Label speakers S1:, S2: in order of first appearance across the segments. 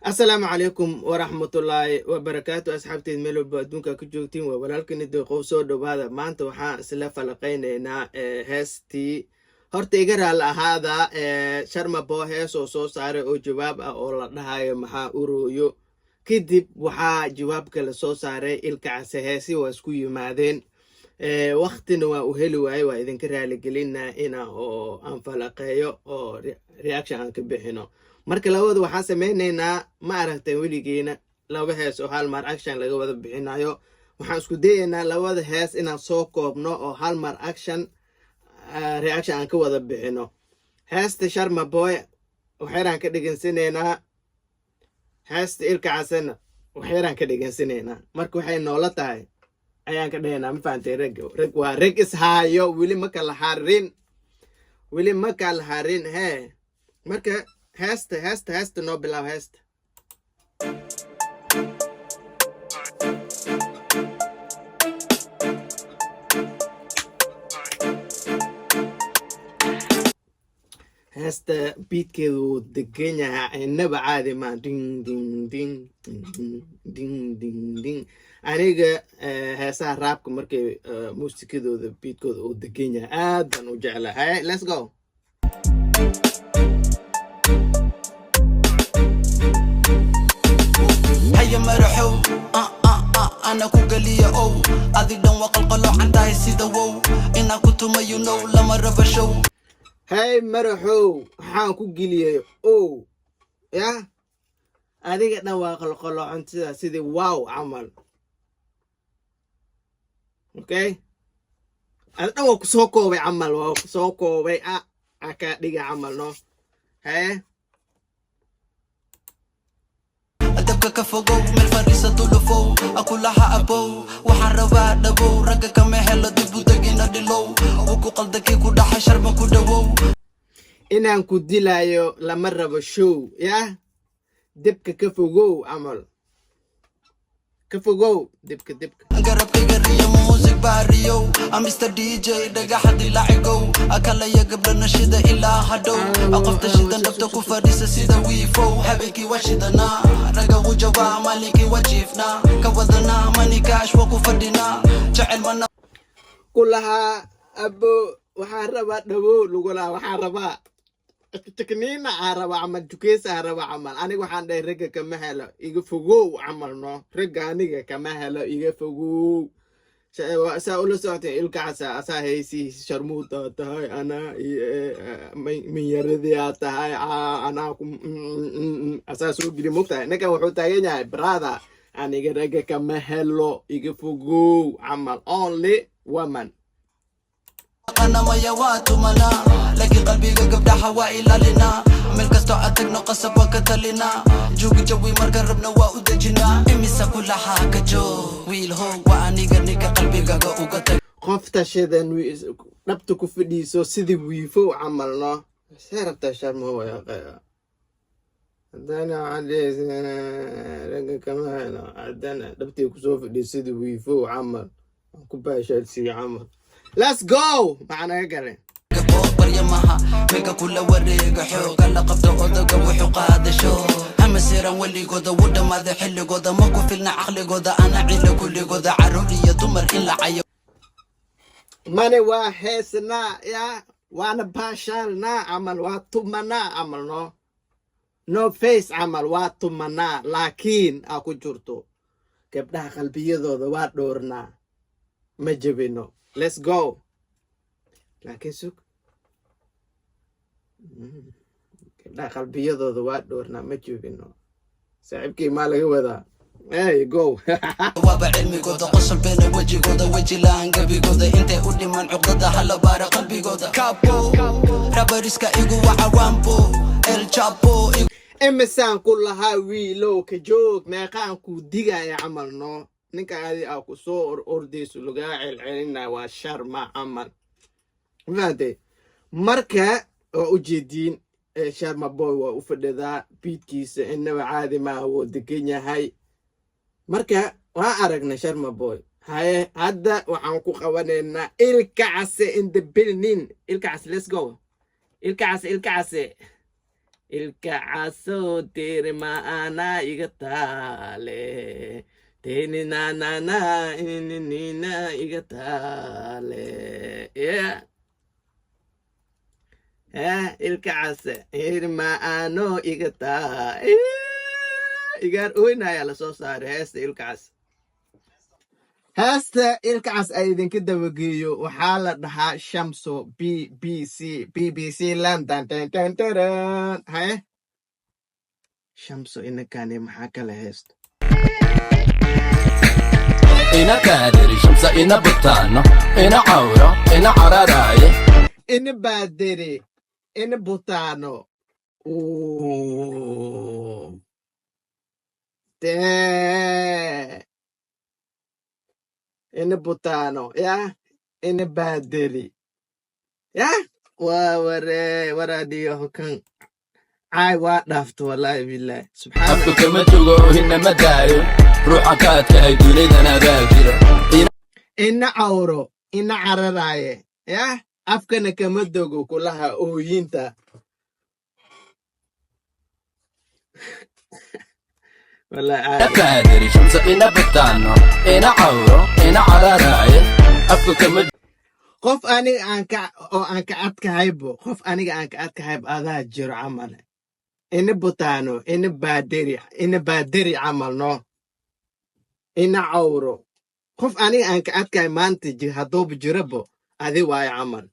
S1: السلام عليكم ورحمة الله وبركاته أصحابتي الميلو بادونكا كجوتين ولكن ندقو سو دوادا maanta waxaan isla falaqaynaynaa heestii horta iga raali ahaada Sharma Boy hees oo soo saaray oo jawaab ah oo la dhahayo maxaa urooyo kadib waxaa jawaab kale soo saaray Ilka Case heesi waa isku yimaadeen waqtina waa u heli waayay waa idinka raali gelinaa ina oo aan falaqeeyo oo reaction aan ka bixino marka labada waxaa sameynaynaa ma aragteen weligeena laba hees oo hal mar action laga wada bixinayo waxaan isku dayaynaa labada hees inaan soo koobno oo hal mar action reaction aan ka wada bixino heesta Sharma Boy waxaan ka dhigansanaynaa heesta Ilka Casena waxaan ka dhigansanaynaa marka waxay noola tahay ayaan ka dhahaynaa ma fahamtay rag waa rag is haayo weli ma kala harin hee marka heesta noo bilaab heesta heesta beatkeedu wuu degan yahay inaba caadi maa ding ding ding ding ding ding aniga heesaha raabka markay muusikadooda beatkooda uu degan yahay aad baan u jeclahay let's go
S2: مرحو أنا كوغلية أو أذي دم وقلقلو عندها سيدا وو إنا كنت ما ينو لما رفشو
S1: هاي مرحو حان كوغلية أو يا أذي دم وقلقلو عندها سيدا واو عمل أوكي أنا وكسوكو بي عمل وكسوكو بي أكا ديجا عمل نو هاي
S2: dabka ka fogow meel fariisa dulufo akulaha abow waxaan rabaa dhabow ragga kama helo dib u degina dhilow ugu qaldakii ku dhaxa sharma ku dhawow
S1: inaan ku dilayo lama rabo show ya dibka ka fogow amal ka fogow dibka
S2: garabkayga riyo music baariyo Mr. DJ dhagaxa dilaacigow akala ya gabdha nashida ilaa hadhow aqofta shidan dhabta ku fadhiisa sida wiifow habeenkii waa shidanaa raga u jawaa maalinkii waa jiifnaa ka wadanaa manikaash waa ku fadhinaa jecel mana
S1: kulaha abo waxaan rabaa dhawow lugulaa waxaan rabaa تكنينا عربة عمل جوكيس عربة عمل أنا وحنا ده رجع كمهلا يجي فوقو عملنا رجع نيجي كمهلا يجي فوقو سأقول ساعتين إلك عسى هيسي شرموطة تهاي أنا من يرضي تهاي أنا أساسو جري مقطع نكا وحوتا يناي برادا أنا يجي رجع كمهلا يجي فوقو عمل only woman
S2: أنا ما يواتو منا لكن قلبي قبل حوائي لالنا من كستو عتقنا قصب وكتلنا جوجي جوي مرقربنا وأدجنا إمسا كلها كجو ويل هو وأني قرنيك قلبي قاقا
S1: قفتا شدن نبتكو فديسو سيدي ويفو عملنا سيربتا شرم هو يا قيا عدنا عليه رقا كمان عدنا نبتكو سو فديسو سيدي ويفو عمل كوباية شالسي عمل let's go معنا يقرن
S2: بريمها ميغا كل وريق حوق اللي قبضة قدق وحوق هذا شو هم سيرا ولي قدة ودا ماذا حل قدة ماكو فيلنا عقلي قدة أنا عيلة كل قدة عرورية تمر إلا عيو
S1: ماني واحسنا يا وانا باشرنا عمل واتمنا عمل no face عمل واتمنا لكن أكو جرتو كبدا قلبي ذو ذوات دورنا مجبينو let's go لكن سوق كده قلبيضة واد دورنا ما تشوفينه صاحبكي ما له وذا اي جو
S2: وابا علمي قوضة قصر بين وجهي قوضة وجهي لان قبي قوضة انت قولي من عقدة هلا بارا قلبي قوضة كابو رابريسكا ايقو وعوامبو الجابو
S1: امسان كلها ويلو كجوك ما كانكو ديغا يا عملنا ninka aadi aa ku soo ordayso lagaa celcelinaa waa Sharma camal maade marka oo u jeedin Sharma Boy waa u fadhidaa beatkiisa inaba caadi ma oo degan yahay marka waa aragna Sharma Boy haye hadda waxaan ku qabanaynaa Ilka Case in the building Ilka Case let's go Ilka Case ilka caso tiri maana iga taale tini nanana nina iga taale yeah ilka case tiri maano iga taa igaar oynaya lasoo saaray heesta ilka cas heesta ilka cas ay idinka dabageeyo waxaa la dhahaa shamso bbc london haye shamso inakani maxaa kale heesto
S3: ina kaadiri shamsa ina butaano ina cawro ina cararaaye
S1: ina baadiri ina butaano dee ina butaano ya ina baadiri ya waa waraadiyo hokan caay waa dhaafto wallaahi bilaahi
S3: afka kama jogo ohina ma daayo ruuxa ka adkahay dunidana baa jira
S1: ina cawro ina cararaaye ya afkana kama dogo kulaha ooyinta
S3: ina kaadiri shamsa ina butaano ina cawro ina cararaaye afka kama
S1: qof aniga aan ka adkahaybo qof aniga aan ka adkahaybo adaa jiro camal ina butaano ina baadiri camal no ina cawro qof aniga aan ka adkahay maanta hadduuba jirabo adi waayo camal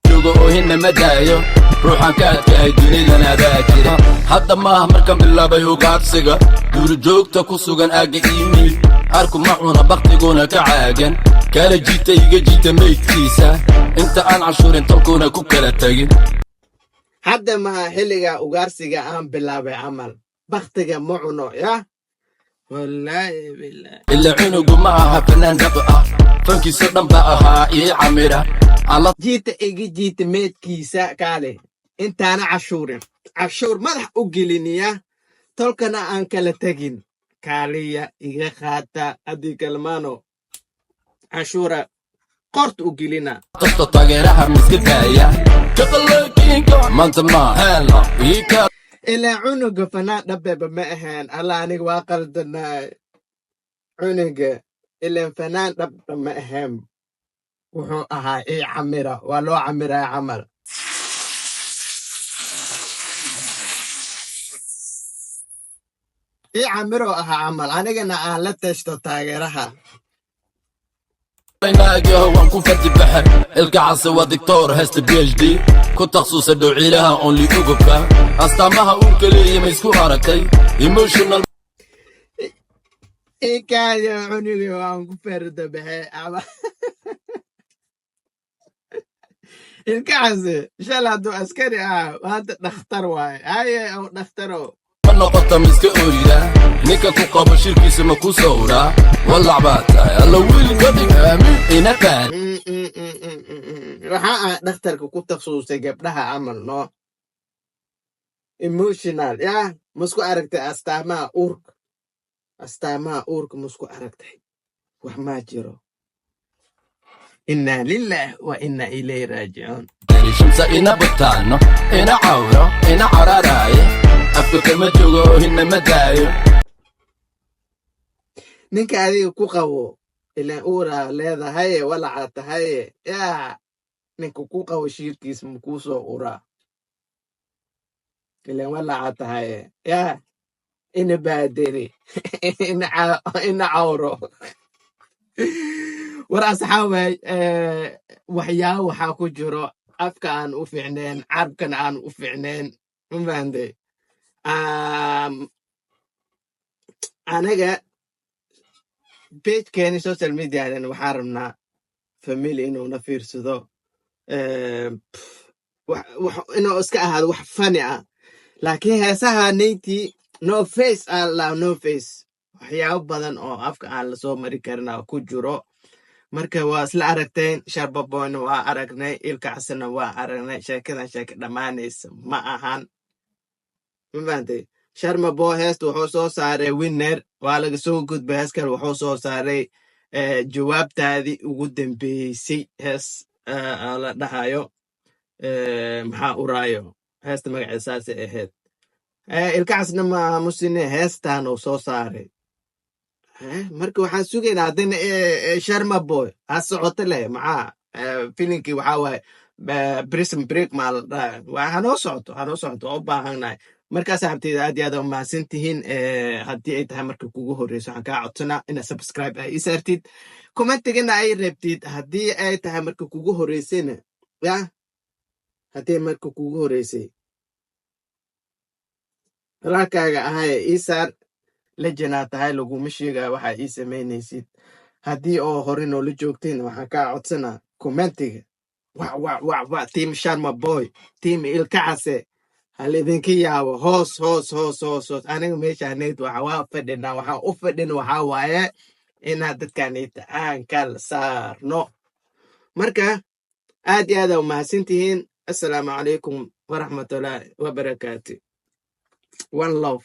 S3: jogo ohina ma daayo ruuxan ka adkahay dunidana baa jira hadda maaha markan bilaabay ugaadsiga duurjoogta ku sugan aagga iimid arku ma cuna baktiguna ka caagan kala jiita iga jiita maydkiisa inta aan cashuurin tolkuna ku kala tegin
S1: hadda maha xilliga ugaarsiga aan bilaabay camal baktiga ma cuno ya wallaahi bilaahi
S3: ila cunugu ma aha fanaan dhab ah fankiisa dhan baa ahaa ii camira
S1: jiita iga jiita meedkiisa kaale intaana cashuur madax u geliniya tolkana aan kala tegin kaaliya iga qaata haddii kalmaano cashuura qorta u gelina
S3: qofta taageeraha miska daaya maanta ma heelno iika
S1: ilaa cunuga fanaan dhabeba ma ahayn alla aniga waa qaldanaay cunuga ilaan fanaan dhabba ma ahayn wuxuu ahaa ii camira waa loo camiraa camal ii camiroo ahaa camal anigana aan la tashto taageeraha
S3: inaagyaho waan ku fadi baxe ilka case waa dictor hesta phd ku taksusa dhowciilaha only ugubka astaamaha uurka leeya ma isku aragtay emotional
S1: ikaayo cunuga waan ku farda baxe ama ilka case shal hadduu askari ah hadda dhakhtar waaye haye ow dhakhtaro
S3: ma noqota miska ooyda ninka ku qabo shirkiisa ma ku sowraa wallac baa tahay alla wiil ka dhig aamin ina kaan
S1: waxaa ah dhakhtarka ku takhasusay gabdhaha camal no emotional ya masku aragtay astaamaha uurka masku aragtay wax maa jiro inna lillaah wa inna ilayhi raajicuun
S3: shamsa ina butaano ina cawro ina cararaaye afka kama jogo ohina ma daayo
S1: ninka adiga ku qabo ilaan uuraa leedahaye walacaa tahaye yaa ninka ku qabo shiirkiis makuu soo uraa ilaan walacaa tahaye yaa ina baadiri ina cawro war asxaabay waxyaabo waxaa ku jiro afka aan u fiicneen carabkana aan u fiicneen ma fahamtay anaga pagekeeni social mediadan waxaa rabnaa family inuuna fiirsado inuu iska ahaado wax fani ah laakiin heesaha nayntii no face aan laa no face waxyaabo badan oo afka aan lasoo mari karina ku jiro marka waa isla aragteen sharbaboyna waa aragnay ilka casana waa aragnay sheekadan sheeka dhammaanaysa ma ahan ma fahantay sharmabo heesta wuxuu soo saaray winner waa laga soo gudbay hees kale wuxuu soo saaray jawaabtaadii ugu dambeysay hees la dhahayo maxaa uraayo heesta magaceeda saasay ahayd ilkacasna ma aamusine heestaan uu soo saaray marka waxaan sugaynaa haddana sharma boy ha socoto leh maxaa filinkii waxaa waaye prison break maa la dhaha hanoo socoto oo u baahannahay markaa saaxibteeda aad iyo aad u mahadsan tihiin haddii ay tahay marka kugu horreyso waxaan kaa codsanaa inaad subscribe ay ii saartid commentigana ay reebtid haddii ay tahay marka kugu horreysayna ya haddii marka kugu horreysay walaalkaaga ahaye ii saar lejanaa tahay laguma sheegaya waxaa ii samaynaysid haddii oo hore noola joogtayna waxaan kaa codsanaa commentiga tiim sharma boy tiim ilkacase hal idinka yaabo hoos aniga meeshaaneyd waa fadhinaa waxaan u fadhin waxaa waaye inaad dadkanita aan kala saarno marka aad iyo aad aa umahadsan tihiin assalaamu calaykum waraxmatullaahi wabarakaatu one love